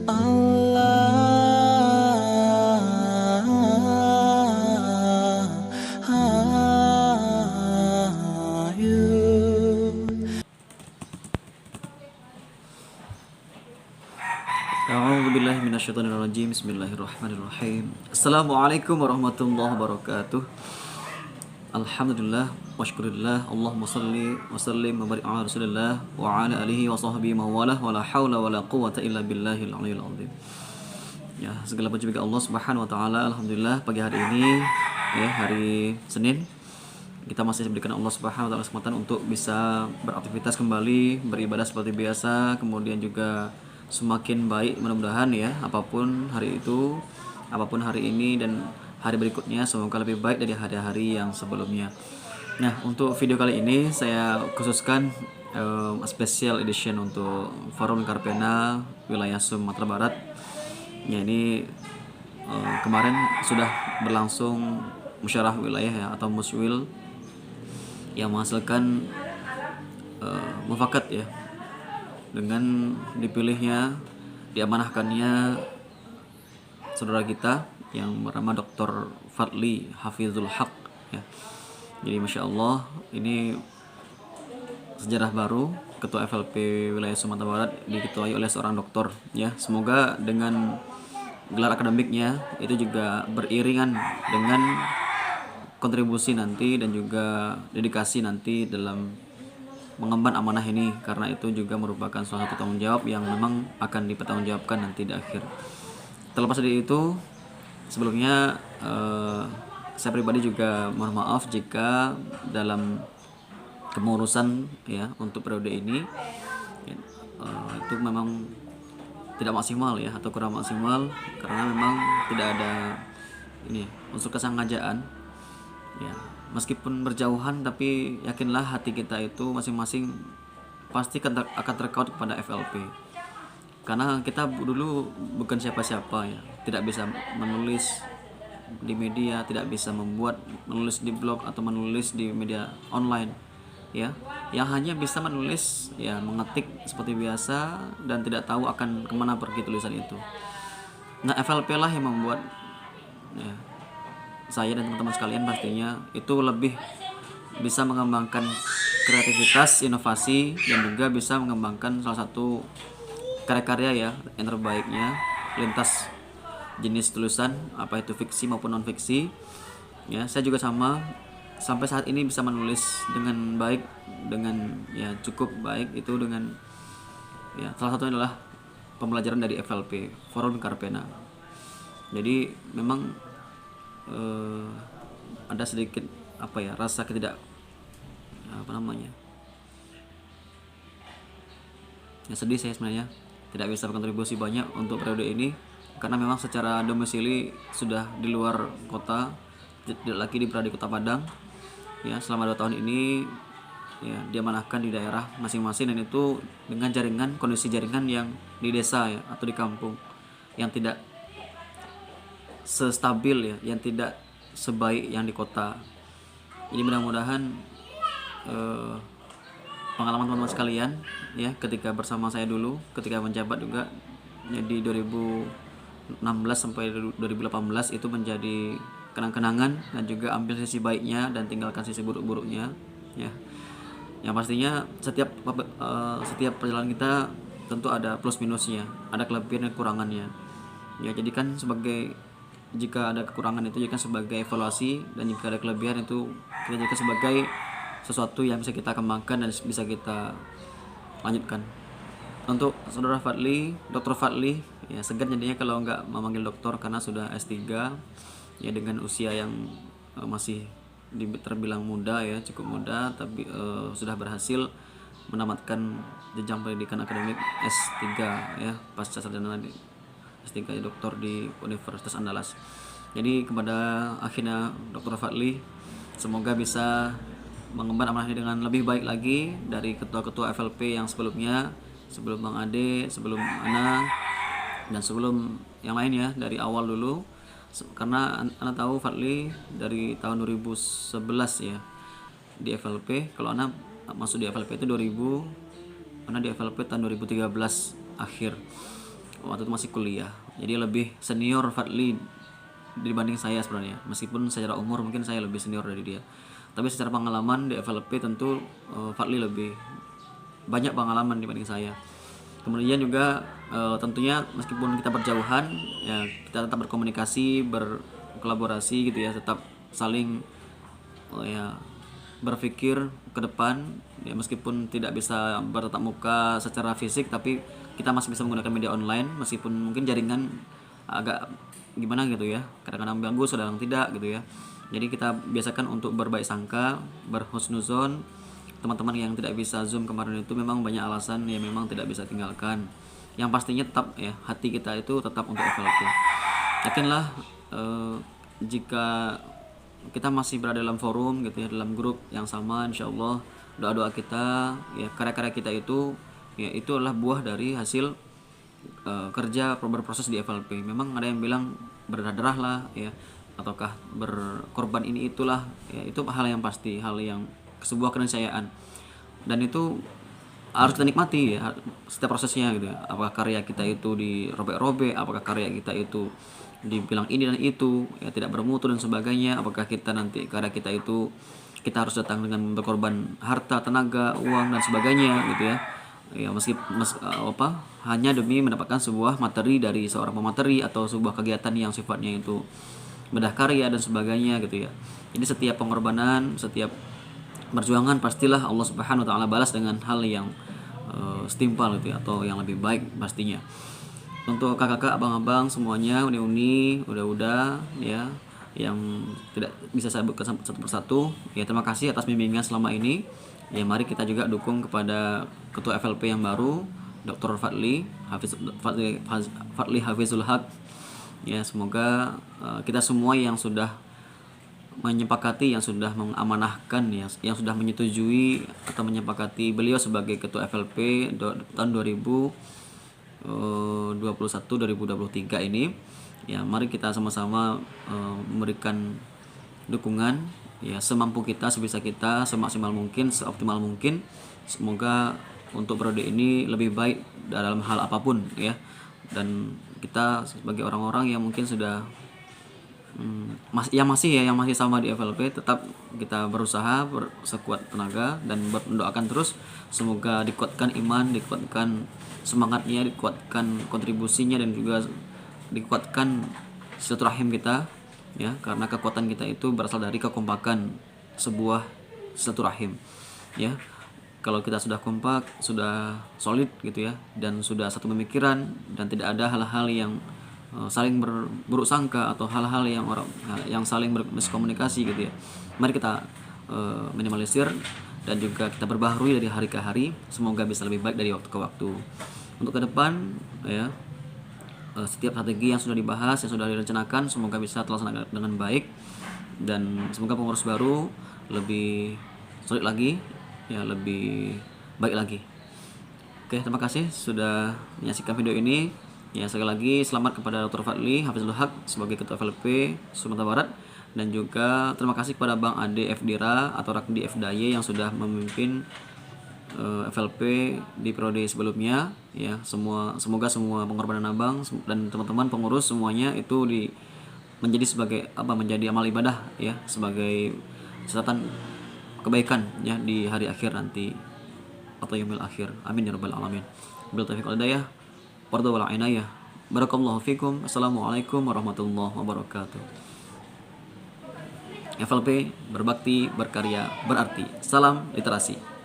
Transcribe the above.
A'udzubillahi minasyaitonirrajim. Bismillahirrahmanirrahim. Assalamualaikum warahmatullahi wabarakatuh. Alhamdulillah wa syukurillah. Allahumma salli wa sallim wa barik ala Rasulillah wa ala alihi wa sahbihi mawalah wa la haula wa la quwwata illa billahil aliyyil azim. Ya, segala puji bagi Allah Subhanahu wa taala. Alhamdulillah pagi hari ini ya, hari Senin, kita masih diberikan Allah Subhanahu wa taala kesempatan untuk bisa beraktivitas kembali, beribadah seperti biasa, kemudian juga semakin baik mudah-mudahan ya, apapun hari itu, apapun hari ini dan hari berikutnya, semoga lebih baik dari hari-hari yang sebelumnya. Nah, untuk video kali ini saya khususkan special edition untuk Forum Karpena wilayah Sumatera Barat. Ya, ini kemarin sudah berlangsung musyawarah wilayah ya, atau muswil, yang menghasilkan mufakat ya, dengan dipilihnya, diamanahkannya saudara kita yang bernama Dr. Fadli Hafizul Haq ya. Jadi Masya Allah, ini sejarah baru. Ketua FLP wilayah Sumatera Barat diketuai oleh seorang dokter ya. Semoga dengan gelar akademiknya itu juga beriringan dengan kontribusi nanti dan juga dedikasi nanti dalam mengemban amanah ini, karena itu juga merupakan salah satu tanggung jawab yang memang akan dipertanggungjawabkan nanti di akhir. Terlepas dari itu, sebelumnya saya pribadi juga mohon maaf jika dalam kepengurusan ya untuk periode ini itu memang tidak maksimal ya, atau kurang maksimal, karena memang tidak ada ini unsur kesengajaan ya. Meskipun berjauhan, tapi yakinlah hati kita itu masing-masing pasti akan terkait kepada FLP. Karena kita dulu bukan siapa-siapa ya, tidak bisa menulis di media, tidak bisa menulis di blog atau menulis di media online ya, yang hanya bisa menulis ya, mengetik seperti biasa dan tidak tahu akan kemana pergi tulisan itu. Nah, FLP lah yang membuat ya, saya dan teman-teman sekalian pastinya itu lebih bisa mengembangkan kreativitas, inovasi, dan juga bisa mengembangkan salah satu karya-karya ya yang terbaiknya lintas jenis tulisan, apa itu fiksi maupun non fiksi ya. Saya juga sama, sampai saat ini bisa menulis dengan baik, dengan ya cukup baik itu, dengan ya salah satunya adalah pembelajaran dari FLP Forum Karpena. Jadi memang ada sedikit apa ya, rasa tidak ya, sedih saya sebenarnya tidak bisa berkontribusi banyak untuk periode ini, karena memang secara domisili sudah di luar kota, tidak lagi berada di Kota Padang ya. Selama 2 tahun ini ya diamanahkan di daerah masing-masing, dan itu dengan kondisi jaringan yang di desa ya, atau di kampung, yang tidak sestabil ya, yang tidak sebaik yang di kota. Jadi mudah-mudahan pengalaman teman-teman sekalian ya, ketika bersama saya dulu ketika menjabat juga jadi 2016 sampai 2018 itu menjadi kenang-kenangan, dan juga ambil sisi baiknya dan tinggalkan sisi buruk-buruknya ya. Yang pastinya setiap perjalanan kita tentu ada plus minusnya, ada kelebihan dan kekurangannya ya. Jadi kan jika ada kekurangan itu jadikan sebagai evaluasi, dan jika ada kelebihan itu kita jadikan sebagai sesuatu yang bisa kita kembangkan dan bisa kita lanjutkan. Untuk saudara Fadli, Dr. Fadli ya, segan jadinya kalau nggak memanggil dokter, karena sudah S3 ya, dengan usia yang masih terbilang muda ya, cukup muda, tapi sudah berhasil menamatkan jenjang pendidikan akademik S3 ya, pasca sarjana S3 doktor di Universitas Andalas. Jadi kepada akhirnya Dr. Fadli, semoga bisa mengemban amanahnya dengan lebih baik lagi dari ketua-ketua FLP yang sebelumnya, sebelum Bang Ade, sebelum Ana, dan sebelum yang lain ya, dari awal dulu. Karena Ana tahu Fadli dari tahun 2011 ya di FLP. Kalau Ana masuk di FLP itu Ana di FLP tahun 2013 akhir. waktu itu masih kuliah, jadi lebih senior Fadli dibanding saya sebenarnya. Meskipun secara umur mungkin saya lebih senior dari dia, tapi secara pengalaman di FLP tentu Fadli lebih banyak pengalaman dibanding saya. Kemudian juga tentunya meskipun kita berjauhan, ya kita tetap berkomunikasi, berkolaborasi gitu ya, tetap saling ya berpikir ke depan ya, meskipun tidak bisa bertatap muka secara fisik, tapi kita masih bisa menggunakan media online meskipun mungkin jaringan agak gimana gitu ya, kadang-kadang bagus, kadang tidak gitu ya. Jadi kita biasakan untuk berbaik sangka, berhusnuzon. Teman-teman yang tidak bisa Zoom kemarin itu memang banyak alasan ya, memang tidak bisa tinggalkan. Yang pastinya tetap ya, hati kita itu tetap untuk FLP. Yakinlah jika kita masih berada dalam forum gitu ya, dalam grup yang sama, insya Allah doa-doa kita ya, karya-karya kita itu ya, itu adalah buah dari hasil kerja berproses di FLP. Memang ada yang bilang berdarah lah ya, ataukah berkorban ini itulah ya, itu hal yang pasti, hal yang sebuah keniscayaan, dan itu harus kita nikmati ya setiap prosesnya gitu ya. Apakah karya kita itu dirobek-robek, apakah karya kita itu dibilang ini dan itu ya tidak bermutu dan sebagainya, apakah kita nanti karya kita itu kita harus datang dengan berkorban harta, tenaga, uang dan sebagainya gitu ya. Ya hanya demi mendapatkan sebuah materi dari seorang pemateri atau sebuah kegiatan yang sifatnya itu bedah karya dan sebagainya gitu ya. Jadi setiap pengorbanan, setiap perjuangan pastilah Allah Subhanahu wa taala balas dengan hal yang setimpal gitu ya, atau yang lebih baik pastinya. Untuk kakak-kakak, abang-abang semuanya, uni-uni, udah ya, yang tidak bisa saya sebutkan satu persatu ya, terima kasih atas bimbingan selama ini. Ya mari kita juga dukung kepada ketua FLP yang baru, Dr. Fadli Hafizul Haq. Ya semoga kita semua yang sudah menyepakati, yang sudah mengamanahkan ya, yang sudah menyetujui atau menyepakati beliau sebagai ketua FLP tahun 2021-2023 ini ya, mari kita sama-sama memberikan dukungan ya, semampu kita, sebisa kita, semaksimal mungkin, seoptimal mungkin. Semoga untuk periode ini lebih baik dalam hal apapun ya, dan kita sebagai orang-orang yang mungkin sudah yang masih sama di FLP, tetap kita berusaha sekuat tenaga dan mendoakan terus semoga dikuatkan iman, dikuatkan semangatnya, dikuatkan kontribusinya, dan juga dikuatkan silaturahim kita ya, karena kekuatan kita itu berasal dari kekompakan sebuah silaturahim ya. Kalau kita sudah kompak, sudah solid gitu ya, dan sudah satu pemikiran, dan tidak ada hal-hal yang saling berburuk sangka atau hal-hal yang saling bermiskomunikasi gitu ya, mari kita minimalisir dan juga kita berbaharui dari hari ke hari, semoga bisa lebih baik dari waktu ke waktu. Untuk ke depan ya, setiap strategi yang sudah dibahas, yang sudah direncanakan, semoga bisa terlaksana dengan baik, dan semoga pengurus baru lebih solid lagi ya, lebih baik lagi. Oke, terima kasih sudah menyaksikan video ini ya. Sekali lagi selamat kepada Dr. Fadli Hafizul Haq sebagai ketua FLP Sumatera Barat, dan juga terima kasih kepada Bang Ade Fdira atau Rakdi Fdaye yang sudah memimpin FLP di periode sebelumnya ya. Semoga semua pengorbanan abang dan teman-teman pengurus semuanya itu menjadi amal ibadah ya, sebagai catatan kebaikan ya di hari akhir nanti atau yaumil akhir. Amin ya rabbal alamin. Bil taufiq wal hidayah, warda wal inayah. Barakallahu fikum. Assalamualaikum warahmatullahi wabarakatuh. FLP berbakti, berkarya, berarti. Salam literasi.